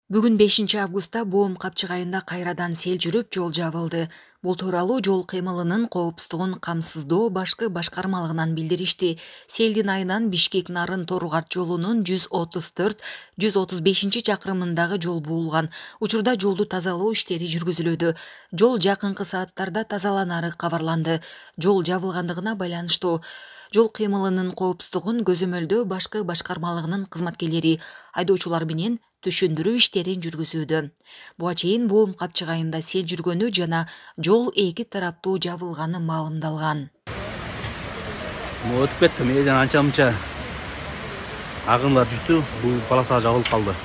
Бүгүн 5 августта Боом капчыгайында кайрадан сел жүрүп, жол жабылды. Бул тууралуу жол кыймылынын коопсуздугун камсыздоо башкы башкармалыгынан билдиришти. Селдин айынан Бишкек Нарын Торугарт жолунун 134-135 чакырымындагы жол буулган. Учурда жолду тазалоо иштери жүргүзүлүүдө. Жол жакынкы сааттарда тазаланары кабарланды. Жол жабылгандыгына байланыштуу жол кыймылынын коопсуздугун көзөмөлдөө башкы башкармалыгынын кызматкерлери айдоочулар менен түшүндүрүү иштерин жүргүзүүдө. Буга чейин Боом капчыгайында сел жүргөнү жана жол эки тараптуу жабылганы маалымдалган. Өтүп кеттим, элден анча мынча агымдар жүртү, бул полоса жабылып калды.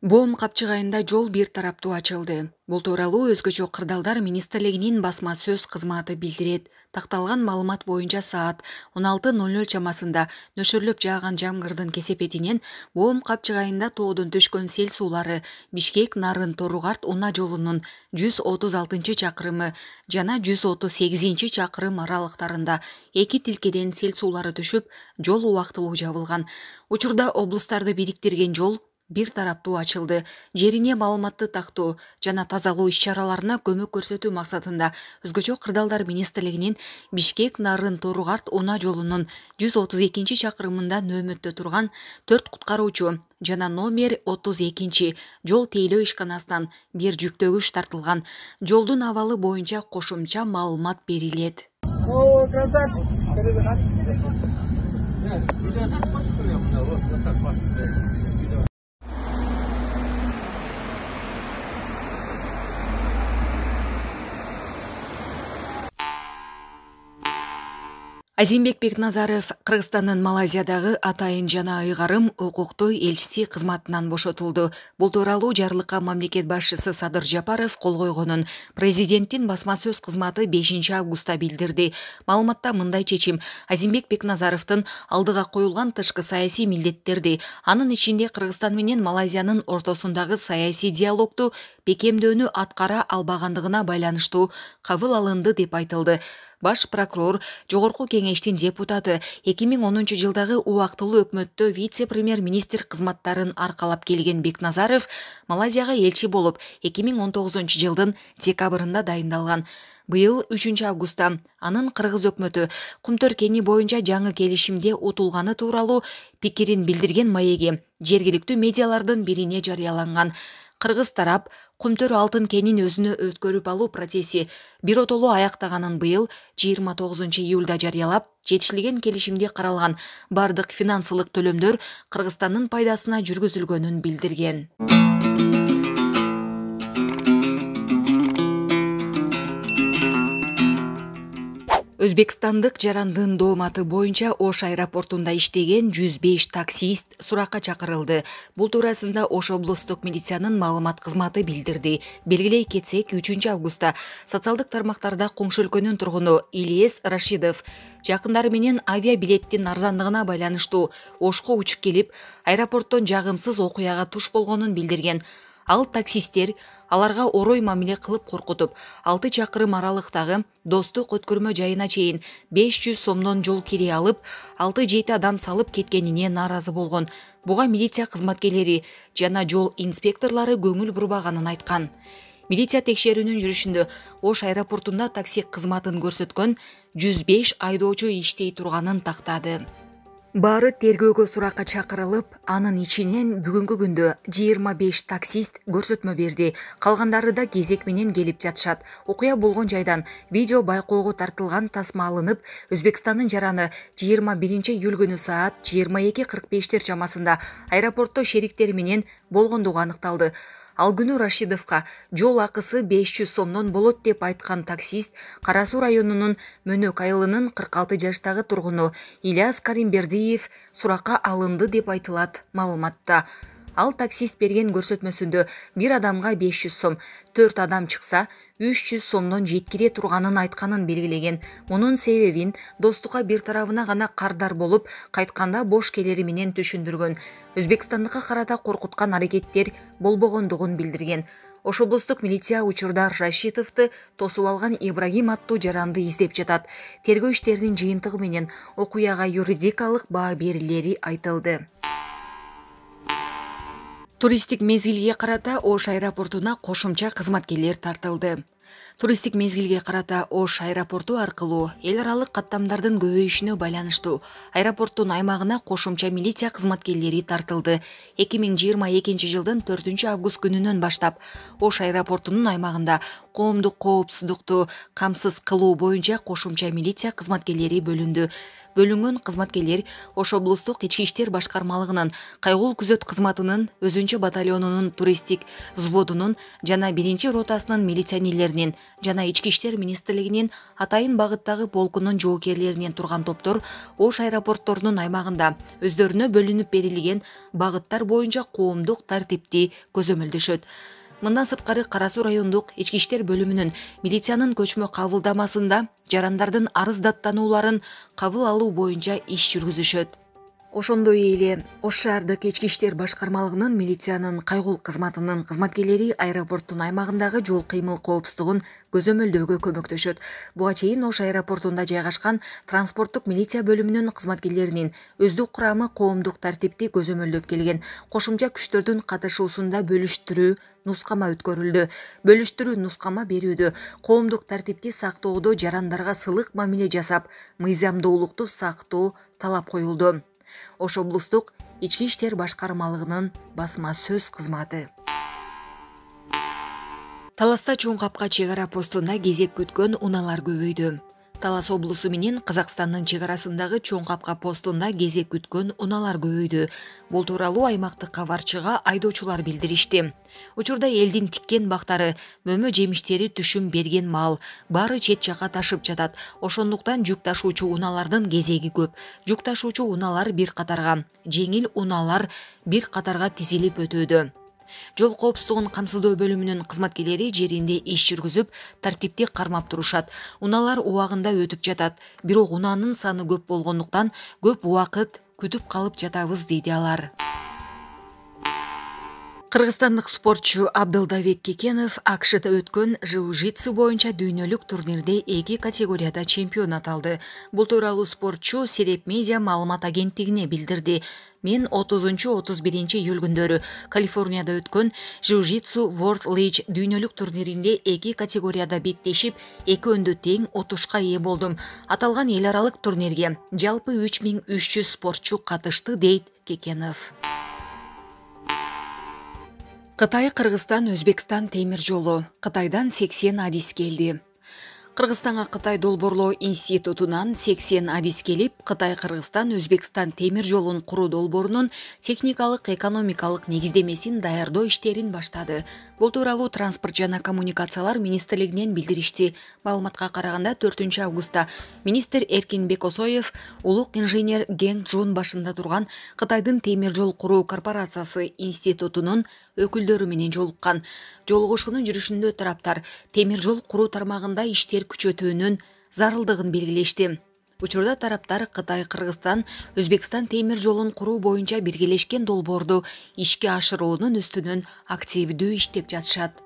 Боом капчыгайында жол бир тараптуу ачылды. Бул тууралуу өзгөчө кырдаалдар министрлигинин басма сөз кызматы билдирет. Такталган маалымат боюнча саат 16:00 чамасында нөшөрлөп жааган жамгырдын кесепетинен Боом капчыгайында тоодон түшкөн сел суулары Бишкек Нарын Торугарт унаа жолунун 136 чакырымы жана 138 чакырым аралыктарында эки тилкеден сел суулары түшүп, жол убактылуу жабылган. Учурда облустарды бириктирген жол бир тараптуу ачылды. Жерине маалыматты тактоо жана тазалоо иш-чараларына көмөк көрсөтүү максатында өзгөчө кырдаалдар министрлигинин Бишкек Нарын Торугарт унаа жолунун 132 чакырымында нөөмөттө турган 4 куткаруучу жана номер 32 жол тейлөө ишканасынан бир жүктөгүч тартылган. Жолдун абалы боюнча кошумча маалымат берилет. Азимбек Бекназаров Кыргызстандын Малайзиядагы атайын жана ыйгарым укуктуу элчиси кызматынан бошотулду. Бул тууралуу жарлыкка мамлекет башчысы Садыр Жапаров кол койгонун президенттин басма сөз кызматы 5 августта билдирди. Маалыматта мындай чечим Азимбек Бекназаровдун алдыга коюлган тышкы саясий милдеттерди, анын ичинде Кыргызстан менен Малайзиянын ортосундагы саясий диалогду бекемдөөнү аткара албагандыгына байланыштуу кабыл алынды деп айтылды. Баш прокурор, жогорку кеңештин депутаты 2010 жылдагы убактылуу өкмөттө вице-премьер-министр кызматтарын аркалап келген Бекназаров Малайзияга элчи болуп 2019 жылдын декабрында дайындалган. Быйыл 3 августта анын кыргыз өкмөтү Кумтөр кени боюнча жаңы келишимде утулганы тууралуу пикирин билдирген маеги жергиликтүү медиалардын бирине жарыяланган. Кыргыз тарап Кумтөр алтын кенин өзүнө өткөрүп алуу процесси биротолуу аяктаганын быйыл 29 июлда жарыялап, жетишилген келишимде каралган бардык финансылык төлөмдөр Кыргызстандын пайдасына жүргүзүлгөнүн билдирген. Өзбекстандык жарандын дооматы боюнча Ош аэропортунда иштеген 105 таксист суракка чакырылды. Бул туурасында Ош облустук милициянын маалымат кызматы билдирди. Белгилей кетсек, 3 августта социалдык тармактарда коңшу өлкөнүн тургуну Ильяс Рашидов жакындары менен авиабилеттин арзандыгына байланыштуу Ошко учуп келип, аэропорттон жагымсыз окуяга туш болгонун билдирген. Ал таксисттер аларга орой мамиле кылып коркутуп, 6 чакырым аралыктагы достук өткөрмө жайына чейин 500 сомдон жол кире алып, 6-7 адам салып кеткенине нааразы болгон. Буга милиция кызматкерлери жана жол инспекторлору көңүл бурбаганын айткан. Милиция текшерүүнүн жүрүшүндө Ош аэропортунда такси кызматын көрсөткөн 105 айдоочу иштей турганын тактады. Баары тергөөгө суракка чакырылып, анын ичинен бүгүнкү күндө 25 таксист көрсөтмө берди. Калгандары да кезек менен келип жатышат. Окуя болгон жайдан видео байкоого тартылган тасма алынып, Өзбекстандын жараны 21 июль күнү саат 22:45 чамасында аэропортто шериктери менен болгондугу аныкталды. Ал күнү Рашидовго жол акысы 500 сомдон болот деп айткан таксист Кара Суу районунун Мөнөк айылынын 46 жаштагы тургуну Ильяс Каримбердиев суракка алынды деп айтылат маалыматта. Ал таксист берген көрсөтмөсүндө бир адамга 500 сом, 4 адам чыкса 300 сомдон жеткире турганын айтканын белгилеген. Мунун себебин достукка бир тарабына гана кардар болуп, кайтканда бош келери менен түшүндүргөн. Өзбекстандыкка карата коркуткан аракеттер болбогондугун билдирген. Ош облустук милиция учурда Рашитовду тосуп алган Ибрагим аттуу жаранды издеп жатат. Тергөө иштеринин жыйынтыгы менен окуяга юридикалык баа берилери айтылды. Туристик мезгилге карата Ош аэропортуна кошумча кызматкерлер тартылды. Туристик мезгилге карата Ош аэропорту аркылуу эл аралык каттамдардын көбөйүшүнө байланыштуу аэропорттун аймагына кошумча милиция кызматкерлери тартылды. 2022 жылдын 4 август күнүнөн баштап Ош аэропортунун аймагында коомдук коопсуздукту камсыз кылуу боюнча кошумча милиция кызматкерлери бөлүндү. Бөлүнгөн кызматкерлер Ош облустук ички иштер башкармалыгынын кайгыл күзөт кызматынын өзүнчө батальонунун туристик взводунун жана 1-ротасынын милиционерлеринин жана ички иштер министрлигинин атайын багыттагы полкунун жоокерлеринен турган топтор Ош аэропортторунун аймагында өздөрүнө бөлүнүп берилген багыттар боюнча коомдук тартипти көзөмөлдөшөт. Мындан сырткары Кара Суу райондук ички иштер бөлүмүнүн милициянын көчмө кабылдамасында жарандардын арыз даттанууларын кабыл алуу боюнча иш жүргүзүшөт. Ошондой эле Ош шаардык ички иштер башкармалыгынын милициянын кайгыл кызматынын кызматкерлери аэропорттун аймагындагы жол кыймыл коопсуздугун көзөмөлдөөгө көмөктөшөт. Буга чейин Ош аэропортунда жайгашкан транспорттук милиция бөлүмүнүн кызматкерлеринин өздүк курамы коомдук тартипти көзөмөлдөп келген. Кошумча күчтөрдүн катышуусунда бөлүштүрүү нускама өткөрүлдү. Бөлүштүрүү нускама берүүдө коомдук тартипти сактоодо жарандарга сылык мамиле жасап, мыйзамдуулукту сактоо талап коюлду. Ош облустук ички иштер башкармалыгынын басма сөз кызматы. Таласта Чоң Капка чек ара постунда кезек күткөн унаалар көбөйдү. Талас облусу менен Казакстандын чек арасындагы Чоң Капка постунда кезек күткөн унаалар көбөйдү. Бул тууралуу аймактык кабарчыга айдоочулар билдиришти. Учурда элдин тиккен бактары, мөмө жемиштери түшүм берген мал баары чет жакка ташып жатат. Ошондуктан жүк ташуучу унаалардын кезеги көп. Жүк ташуучу унаалар бир катарга, жеңил унаалар бир катарга тизилип өтүүдө. Жол коопсуздугун камсыздоо бөлүмүнүн кызматкерлери жеринде иш жүргүзүп, тартипти кармап турушат. Унаалар убагында өтүп жатат. Бирок унаанын саны көп болгондуктан көп убакыт күтүп калып жатабыз, дейди алар. Кыргызстандык спортчу Абдылдабек Кекенов АКШда өткөн жиу-житсу боюнча дүйнөлүк турнирде 2 категорияда чемпионат алды. Бул тууралуу спортчу Сереп Медиа маалымат агенттигине билдирди. Мен 30-31 июль күндөрү Калифорнияда өткөн жиу-житсу World League дүйнөлүк турниринде 2 категорияда беттешип, 2 өндө тең отушка ээ болдум. Аталган эл аралык турнирге жалпы 3300 спортчу катышты, дейт Кекенов. Кытай, Кыргызстан, Өзбекстан темир жолу. Кытайдан 80 адис келди. Кыргызстанга Кытай долбоорлоо институтунан 80 адис келип, Кытай, Кыргызстан, Өзбекстан темир жолун куруу долбоорунун техникалык, экономикалык негиздемесин даярдоо иштерин баштады. Бул тууралуу Транспорт жана коммуникациялар министрлигинен билдиришти. Маалыматка караганда 4 августта министр Эркинбек Осоев улук инженер Генг Жун башында турган Кытайдын темир жол куруу корпорациясы институтунун өкүлдөрү менен жолуккан. Жолугушуунун жүрүшүндө тараптар темир жол куруу тармагында иштер күчөтүүнүн зарылдыгын белгилешти. Учурда тараптар Кытай, Кыргызстан, Өзбекстан темир жолун куруу боюнча биргелешкен долбоорду ишке ашыруунун үстүнөн активдүү иштеп жатышат.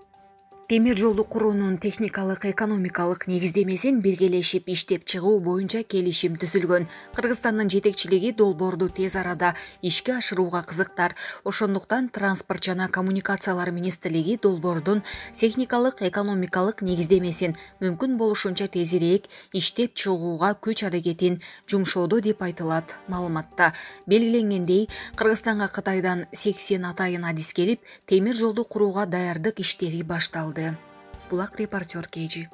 Темир жолду куруунун техникалык, экономикалык негиздемесин биргелешип иштеп чыгуу боюнча келишим түзүлгөн. Кыргызстандын жетекчилиги долбоорду тез арада ишке ашырууга кызыктар. Ошондуктан Транспорт жана коммуникациялар министрлиги долбоордун техникалык, экономикалык негиздемесин мүмкүн болушунча тезирээк иштеп чыгууга күч аракетин жумшоодо, деп айтылат маалыматта. Белгиленгендей, Кыргызстанга Кытайдан 80 атайын адис келип, темир жолду курууга даярдык иштери башталды. Булак репортер Кежи.